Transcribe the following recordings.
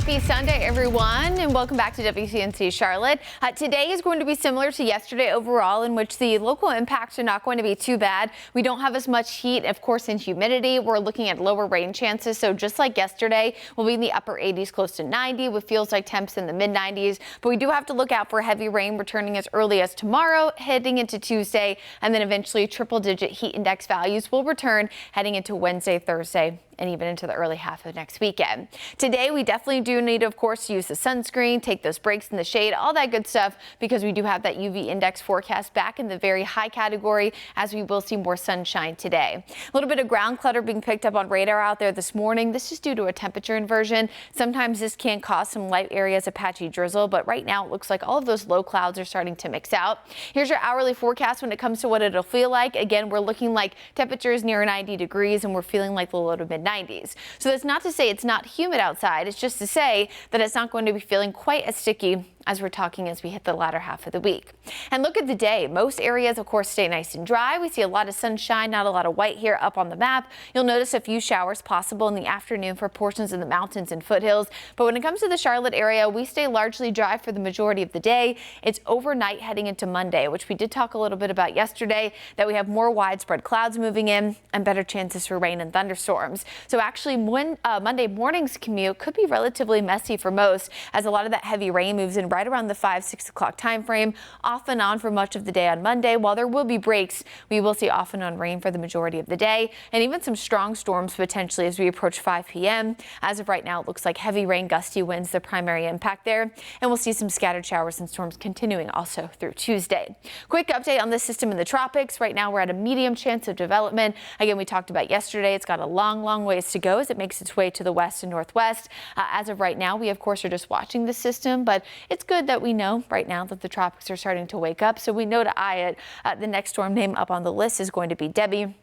Happy Sunday, everyone, and welcome back to WCNC Charlotte. Today is going to be similar to yesterday overall, in which the local impacts are not going to be too bad. We don't have as much heat, of course, and humidity. We're looking at lower rain chances, so just like yesterday, we'll be in the upper 80s, close to 90, with feels like temps in the mid 90s. But we do have to look out for heavy rain returning as early as tomorrow, heading into Tuesday, and then eventually triple-digit heat index values will return heading into Wednesday, Thursday, and even into the early half of next weekend. Today, we definitely do need to, of course, use the sunscreen, take those breaks in the shade, all that good stuff, because we do have that UV index forecast back in the very high category, as we will see more sunshine today. A little bit of ground clutter being picked up on radar out there this morning. This is due to a temperature inversion. Sometimes this can cause some light areas of patchy drizzle, but right now it looks like all of those low clouds are starting to mix out. Here's your hourly forecast when it comes to what it'll feel like. Again, we're looking like temperatures near 90 degrees, and we're feeling like the low to mid 90s. So that's not to say it's not humid outside. It's just to say that it's not going to be feeling quite as sticky as we're talking as we hit the latter half of the week. And look at the day. Most areas, of course, stay nice and dry. We see a lot of sunshine, not a lot of white here up on the map. You'll notice a few showers possible in the afternoon for portions of the mountains and foothills. But when it comes to the Charlotte area, we stay largely dry for the majority of the day. It's overnight heading into Monday, which we did talk a little bit about yesterday, that we have more widespread clouds moving in and better chances for rain and thunderstorms. So actually, Monday morning's commute could be relatively messy for most, as a lot of that heavy rain moves in right around the 5-6 o'clock time frame, off and on for much of the day on Monday. While there will be breaks, we will see off and on rain for the majority of the day, and even some strong storms potentially as we approach 5 p.m. As of right now, it looks like heavy rain, gusty winds, the primary impact there, and we'll see some scattered showers and storms continuing also through Tuesday. Quick update on this system in the tropics. Right now, we're at a medium chance of development. Again, we talked about yesterday. It's got a long ways to go as it makes its way to the west and northwest. As of right now, we of course are just watching the system, but it's good that we know right now that the tropics are starting to wake up, so we know to eye it. The next storm name up on the list is going to be Debbie,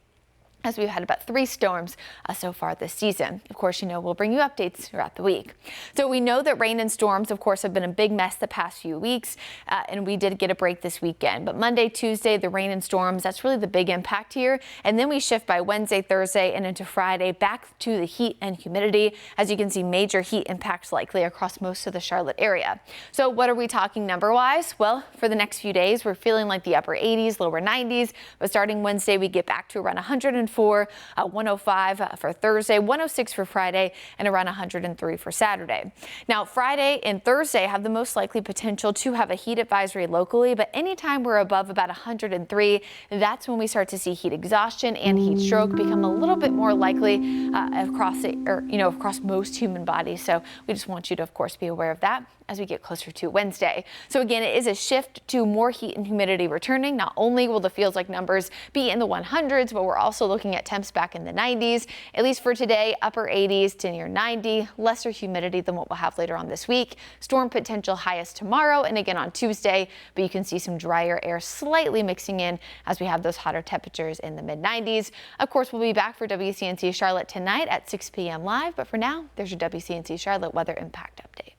as we've had about 3 storms so far this season. Of course, you know, we'll bring you updates throughout the week. So we know that rain and storms, of course, have been a big mess the past few weeks, and we did get a break this weekend. But Monday, Tuesday, the rain and storms, that's really the big impact here. And then we shift by Wednesday, Thursday, and into Friday back to the heat and humidity. As you can see, major heat impacts likely across most of the Charlotte area. So what are we talking number-wise? Well, for the next few days, we're feeling like the upper 80s, lower 90s. But starting Wednesday, we get back to around 104, 105 for Thursday, 106 for Friday, and around 103 for Saturday. Now, Friday and Thursday have the most likely potential to have a heat advisory locally, but anytime we're above about 103, that's when we start to see heat exhaustion and heat stroke become a little bit more likely across most human bodies. So we just want you to, of course, be aware of that as we get closer to Wednesday. So again, it is a shift to more heat and humidity returning. Not only will the feels like numbers be in the 100s, but we're also looking at temps back in the 90s, at least for today, upper 80s to near 90, lesser humidity than what we'll have later on this week. Storm potential highest tomorrow and again on Tuesday, but you can see some drier air slightly mixing in as we have those hotter temperatures in the mid 90s. Of course, we'll be back for WCNC Charlotte tonight at 6 p.m. live, but for now, there's your WCNC Charlotte weather impact update.